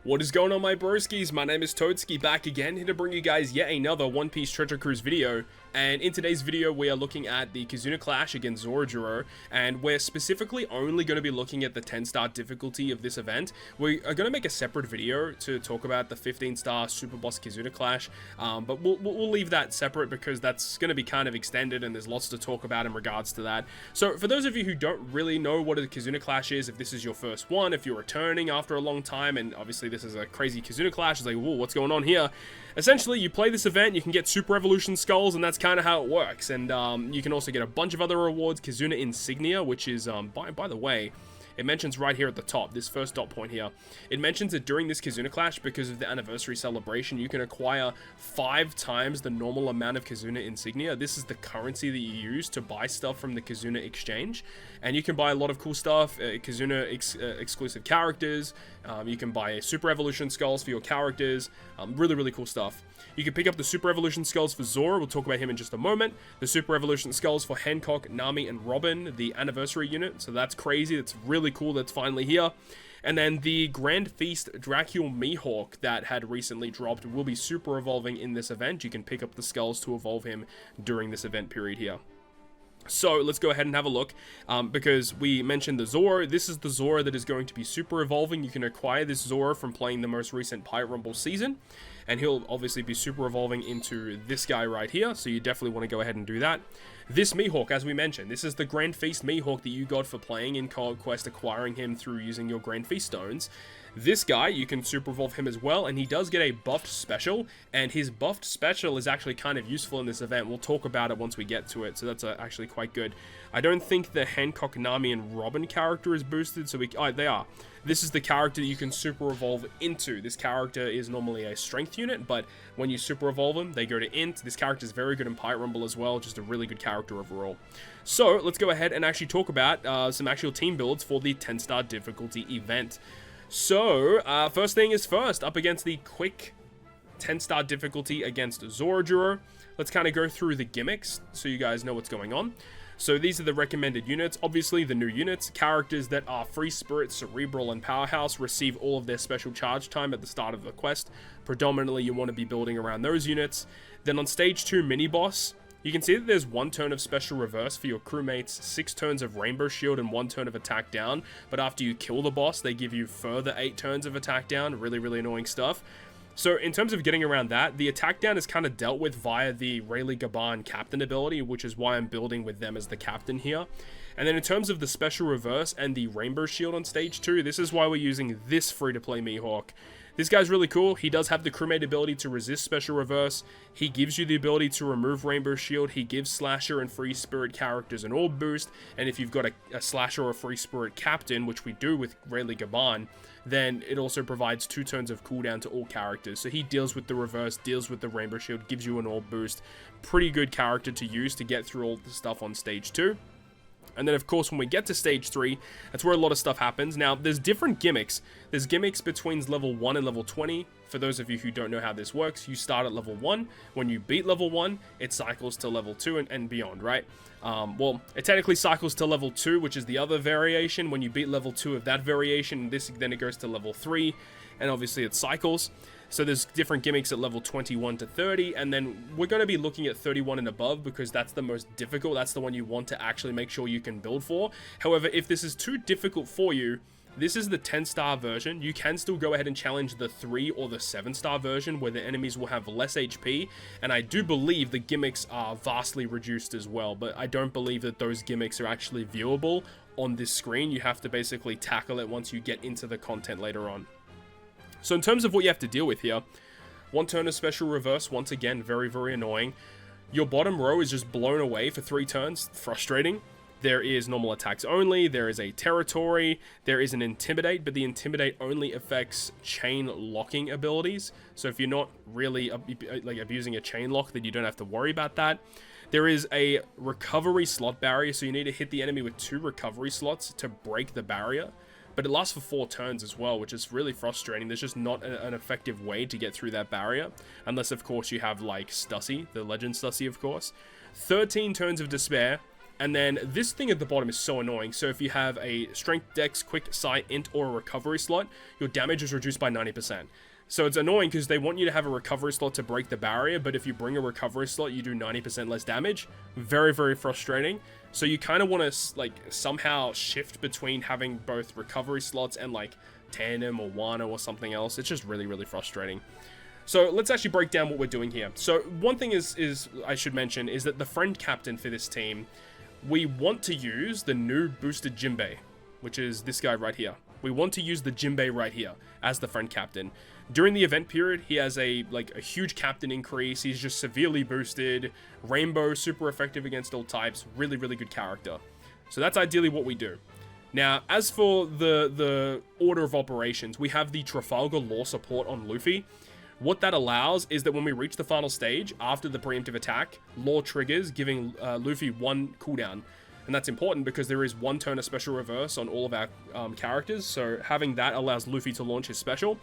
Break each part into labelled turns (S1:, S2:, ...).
S1: What is going on, my broskies? My name is Toadskii, back again, here to bring you guys yet another One Piece Treasure Cruise video. And in today's video, we are looking at the Kizuna clash against Zorojuro, and we're specifically only going to be looking at the 10-star difficulty of this event. We are going to make a separate video to talk about the 15-star Super Boss Kizuna clash, but we'll leave that separate because that's going to be kind of extended and there's lots to talk about in regards to that. So for those of you who don't really know what a Kizuna clash is, if this is your first one, if you're returning after a long time, and obviously this is a crazy Kizuna clash, it's like, whoa, what's going on here? Essentially, you play this event, you can get Super Evolution Skulls, and that's kind of how it works. And you can also get a bunch of other rewards, Kizuna Insignia, which is, by the way, it mentions right here at the top, this first dot point here, it mentions that during this Kizuna clash, because of the anniversary celebration, you can acquire 5 times the normal amount of Kizuna Insignia. This is the currency that you use to buy stuff from the Kizuna exchange, and you can buy a lot of cool stuff, Kizuna exclusive characters, you can buy Super Evolution Skulls for your characters, really cool stuff. You can pick up the Super Evolution Skulls for Zoro, we'll talk about him in just a moment, the Super Evolution Skulls for Hancock, Nami, and Robin, the anniversary unit, so that's crazy, that's really cool, that's finally here. And then the Grand Feast Dracul Mihawk that had recently dropped will be super evolving in this event. You can pick up the skulls to evolve him during this event period here. So let's go ahead and have a look, because we mentioned the Zoro. This is the Zoro that is going to be super evolving. You can acquire this Zoro from playing the most recent Pirate Rumble season, and he'll obviously be super evolving into this guy right here, so you definitely want to go ahead and do that. This Mihawk, as we mentioned, this is the Grand Feast Mihawk that you got for playing in Co-op Quest, acquiring him through using your Grand Feast stones. This guy, you can super evolve him as well, and he does get a buffed special, and his buffed special is actually kind of useful in this event. We'll talk about it once we get to it, so that's actually quite good. I don't think the Hancock, Nami, and Robin character is boosted, so they are. This is the character that you can super evolve into. This character is normally a strength unit, but when you super evolve them, they go to int. This character is very good in Pirate Rumble as well, just a really good character overall. So let's go ahead and actually talk about some actual team builds for the 10-star difficulty event. So, first thing is first, up against the quick 10-star difficulty against Zorojuro. Let's kind of go through the gimmicks so you guys know what's going on. So these are the recommended units. Obviously, the new units, characters that are Free Spirit, Cerebral, and Powerhouse receive all of their special charge time at the start of the quest. Predominantly, you want to be building around those units. Then on Stage 2 mini-boss, you can see that there's 1 turn of Special Reverse for your crewmates, 6 turns of Rainbow Shield, and 1 turn of Attack Down. But after you kill the boss, they give you further 8 turns of Attack Down. Really annoying stuff. So in terms of getting around that, the Attack Down is kind of dealt with via the Rayleigh Gaban Captain ability, which is why I'm building with them as the Captain here. And then in terms of the Special Reverse and the Rainbow Shield on Stage 2, this is why we're using this free-to-play Mihawk. This guy's really cool. He does have the crewmate ability to resist Special Reverse. He gives you the ability to remove Rainbow Shield. He gives Slasher and Free Spirit characters an orb boost. And if you've got a Slasher or a Free Spirit captain, which we do with Rayleigh Gaban, then it also provides 2 turns of cooldown to all characters. So he deals with the reverse, deals with the Rainbow Shield, gives you an orb boost. Pretty good character to use to get through all the stuff on Stage 2. And then, of course, when we get to Stage 3, that's where a lot of stuff happens. Now, there's different gimmicks. There's gimmicks between level 1 and level 20. For those of you who don't know how this works, you start at level 1. When you beat level 1, it cycles to level 2 and beyond, right? Well, it technically cycles to level 2, which is the other variation. When you beat level 2 of that variation, then it goes to level 3, and obviously it cycles. So there's different gimmicks at level 21 to 30, and then we're going to be looking at 31 and above because that's the most difficult. That's the one you want to actually make sure you can build for. However, if this is too difficult for you, this is the 10-star version. You can still go ahead and challenge the 3 or the 7-star version where the enemies will have less HP, and I do believe the gimmicks are vastly reduced as well, but I don't believe that those gimmicks are actually viewable on this screen. You have to basically tackle it once you get into the content later on. So in terms of what you have to deal with here, 1 turn of Special Reverse, once again, very annoying. Your bottom row is just blown away for 3 turns, frustrating. There is normal attacks only, there is a territory, there is an Intimidate, but the Intimidate only affects chain locking abilities. So if you're not really abusing a chain lock, then you don't have to worry about that. There is a recovery slot barrier, so you need to hit the enemy with 2 recovery slots to break the barrier. But it lasts for 4 turns as well, which is really frustrating. There's just not an effective way to get through that barrier. Unless, of course, you have, like, Stussy, the Legend Stussy, of course. 13 turns of Despair. And then this thing at the bottom is so annoying. So if you have a strength, dex, quick, sight, int, or a recovery slot, your damage is reduced by 90%. So it's annoying because they want you to have a recovery slot to break the barrier, but if you bring a recovery slot, you do 90% less damage. Very, very frustrating. So you kind of want to like somehow shift between having both recovery slots and like tandem or Wano or something else. It's just really, really frustrating. So let's actually break down what we're doing here. So one thing is I should mention is that the friend captain for this team, we want to use the new boosted Jinbei, which is this guy right here. We want to use the Jinbei right here as the friend captain. During the event period, he has a huge captain increase. He's just severely boosted. Rainbow, super effective against all types. Really, really good character. So that's ideally what we do. Now, as for the order of operations, we have the Trafalgar Law support on Luffy. What that allows is that when we reach the final stage, after the preemptive attack, Law triggers, giving Luffy 1 cooldown. And that's important because there is 1 turn of special reverse on all of our characters. So having that allows Luffy to launch his special.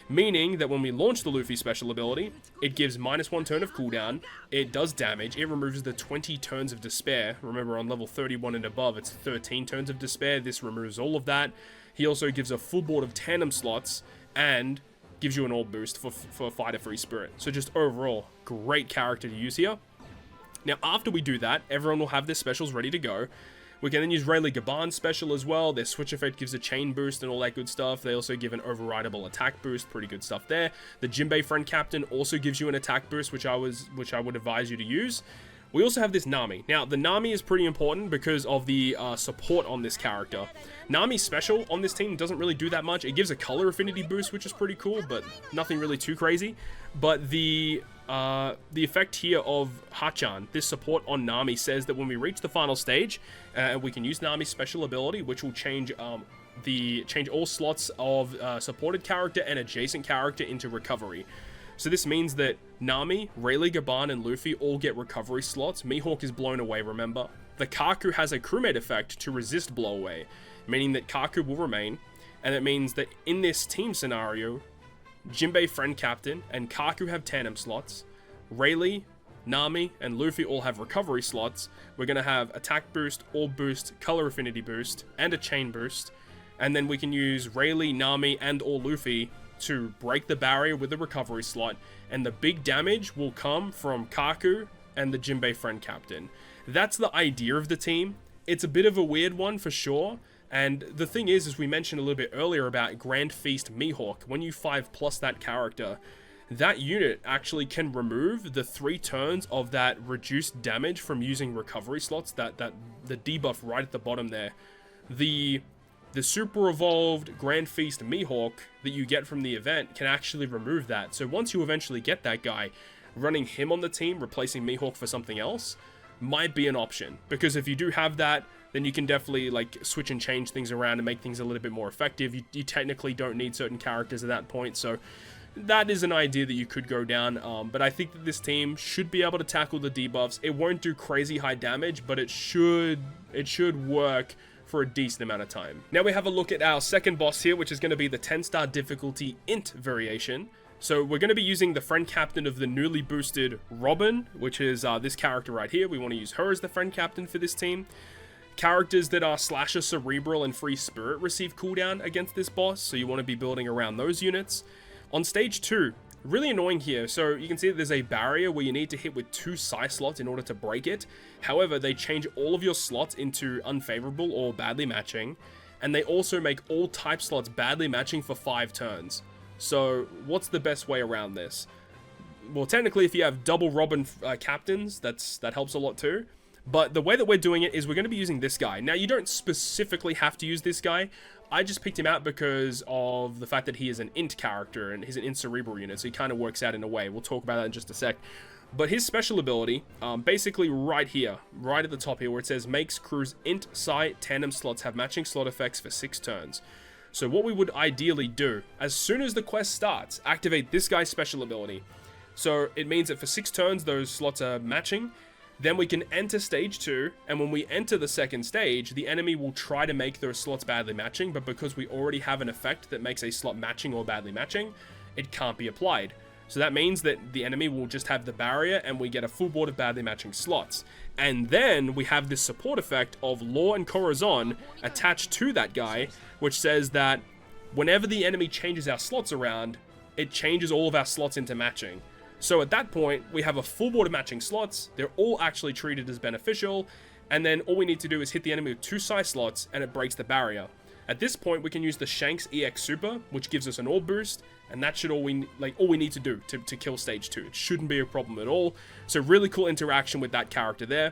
S1: Meaning that when we launch the Luffy special ability, it gives -1 turn of cooldown, it does damage, it removes the 20 turns of despair. Remember, on level 31 and above, it's 13 turns of despair. This removes all of that. He also gives a full board of tandem slots, and gives you an orb boost for Fighter Free Spirit. So just overall, great character to use here. Now, after we do that, everyone will have their specials ready to go. We can then use Rayleigh Gaban's special as well. Their switch effect gives a chain boost and all that good stuff. They also give an overrideable attack boost. Pretty good stuff there. The Jinbei friend captain also gives you an attack boost, which I would advise you to use. We also have this Nami. Now, the Nami is pretty important because of the support on this character. Nami's special on this team doesn't really do that much. It gives a color affinity boost, which is pretty cool, but nothing really too crazy. But the effect here of Hachan, this support on Nami, says that when we reach the final stage, we can use Nami's special ability, which will change all slots of supported character and adjacent character into recovery. So this means that Nami, Rayleigh Gaban, and Luffy all get recovery slots. Mihawk is blown away, remember. The Kaku has a crewmate effect to resist blow away, meaning that Kaku will remain, and it means that in this team scenario, Jinbei friend captain and Kaku have tandem slots. Rayleigh, Nami, and Luffy all have recovery slots. We're going to have attack boost, orb boost, color affinity boost, and a chain boost. And then we can use Rayleigh, Nami, and or Luffy to break the barrier with the recovery slot. And the big damage will come from Kaku and the Jinbei friend captain. That's the idea of the team. It's a bit of a weird one for sure. And the thing is, as we mentioned a little bit earlier about Grand Feast Mihawk, when you 5+ that character, that unit actually can remove the 3 turns of that reduced damage from using recovery slots, the debuff right at the bottom there. The super evolved Grand Feast Mihawk that you get from the event can actually remove that. So once you eventually get that guy, running him on the team, replacing Mihawk for something else, might be an option. Because if you do have that, then you can definitely like switch and change things around and make things a little bit more effective. You technically don't need certain characters at that point, so that is an idea that you could go down. But I think that this team should be able to tackle the debuffs. It won't do crazy high damage, but it should work for a decent amount of time. Now we have a look at our second boss here, which is going to be the 10-star difficulty int variation. So we're going to be using the friend captain of the newly boosted Robin, which is this character right here. We want to use her as the friend captain for this team. Characters that are Slasher, Cerebral, and Free Spirit receive cooldown against this boss, so you want to be building around those units. On stage 2, really annoying here, so you can see that there's a barrier where you need to hit with 2 psi slots in order to break it. However, they change all of your slots into unfavorable or badly matching, and they also make all type slots badly matching for 5 turns. So what's the best way around this? Well, technically, if you have double Robin captains, that helps a lot too. But the way that we're doing it is we're going to be using this guy. Now, you don't specifically have to use this guy. I just picked him out because of the fact that he is an int character and he's an int cerebral unit, so he kind of works out in a way. We'll talk about that in just a sec. But his special ability, basically right here, right at the top here, where it says makes crews int, psi, tandem slots have matching slot effects for 6 turns. So what we would ideally do, as soon as the quest starts, activate this guy's special ability. So it means that for 6 turns, those slots are matching. Then we can enter stage 2, and when we enter the second stage, the enemy will try to make those slots badly matching, but because we already have an effect that makes a slot matching or badly matching, it can't be applied. So that means that the enemy will just have the barrier and we get a full board of badly matching slots. And then we have this support effect of Law and Corazon attached to that guy, which says that whenever the enemy changes our slots around, it changes all of our slots into matching. So at that point, we have a full board of matching slots. They're all actually treated as beneficial. And then all we need to do is hit the enemy with 2 psi slots and it breaks the barrier. At this point, we can use the Shanks EX Super, which gives us an orb boost, and that should all we need to do to kill stage 2. It shouldn't be a problem at all. So really cool interaction with that character there.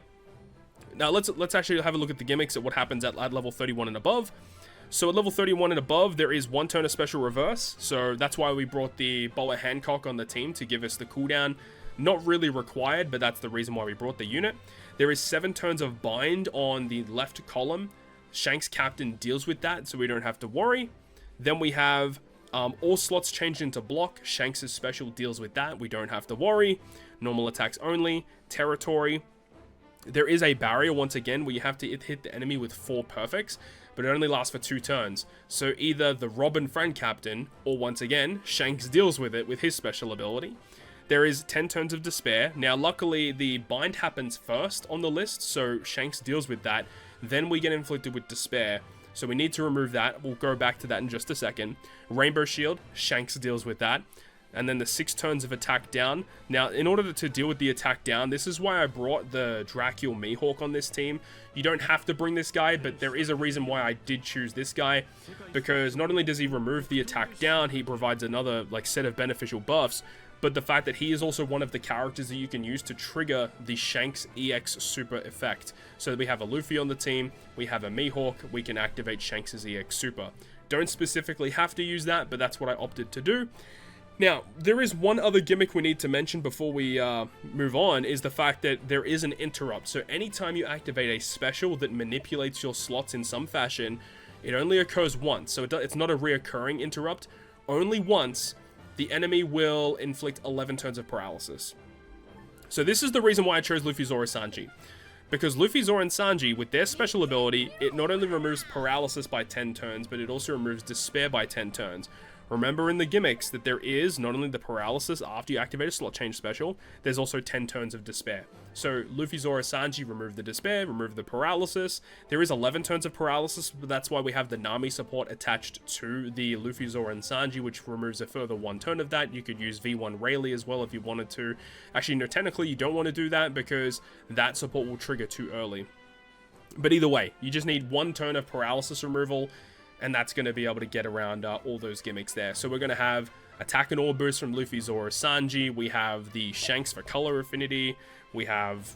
S1: Now let's actually have a look at the gimmicks at what happens at level 31 and above. So at level 31 and above, there is 1 turn of special reverse. So that's why we brought the Boa Hancock on the team to give us the cooldown. Not really required, but that's the reason why we brought the unit. There is 7 turns of bind on the left column. Shanks Captain deals with that, so we don't have to worry. Then we have all slots changed into block. Shanks' special deals with that. We don't have to worry. Normal attacks only. Territory. There is a barrier, once again, where you have to hit the enemy with 4 perfects, but it only lasts for 2 turns. So either the Robin Friend Captain, or once again, Shanks deals with it with his special ability. There is 10 turns of despair. Now, luckily, the bind happens first on the list, so Shanks deals with that. Then we get inflicted with despair, so we need to remove that. We'll go back to that in just a second. Rainbow Shield, Shanks deals with that. And then the 6 turns of attack down. Now, in order to deal with the attack down, this is why I brought the Dracul Mihawk on this team. You don't have to bring this guy, but there is a reason why I did choose this guy. Because not only does he remove the attack down, he provides another set of beneficial buffs. But the fact that he is also one of the characters that you can use to trigger the Shanks EX Super effect. So we have a Luffy on the team, we have a Mihawk, we can activate Shanks' EX Super. Don't specifically have to use that, but that's what I opted to do. Now, there is one other gimmick we need to mention before we move on, is the fact that there is an interrupt. So anytime you activate a special that manipulates your slots in some fashion, it only occurs once. So it's not a reoccurring interrupt. Only once, the enemy will inflict 11 turns of paralysis. So this is the reason why I chose Luffy, Zoro, Sanji. Because Luffy, Zoro, and Sanji, with their special ability, it not only removes paralysis by 10 turns, but it also removes despair by 10 turns. Remember in the gimmicks that there is not only the paralysis after you activate a slot change special, there's also 10 turns of despair. So Luffy, Zoro, Sanji remove the despair, remove the paralysis. There is 11 turns of paralysis, but that's why we have the Nami support attached to the Luffy, Zoro, and Sanji, which removes a further 1 turn of that. You could use V1 Rayleigh as well if you wanted to. Actually, no, technically you don't want to do that because that support will trigger too early. But either way, you just need 1 turn of paralysis removal, and that's going to be able to get around all those gimmicks there. So we're going to have attack and orb boost from Luffy, Zoro, Sanji. We have the Shanks for color affinity. We have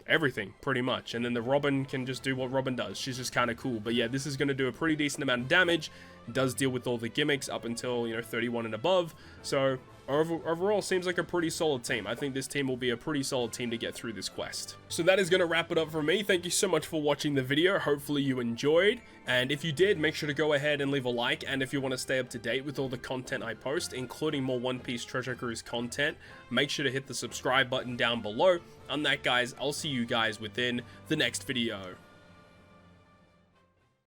S1: everything, pretty much. And then the Robin can just do what Robin does. She's just kind of cool. But yeah, this is going to do a pretty decent amount of damage. It does deal with all the gimmicks up until, 31 and above. So overall, seems like a pretty solid team. I think this team will be a pretty solid team to get through this quest. So that is going to wrap it up for me. Thank you so much for watching the video. Hopefully you enjoyed. And if you did, make sure to go ahead and leave a like. And if you want to stay up to date with all the content I post, including more One Piece Treasure Cruise content, make sure to hit the subscribe button down below. On that, guys, I'll see you guys within the next video.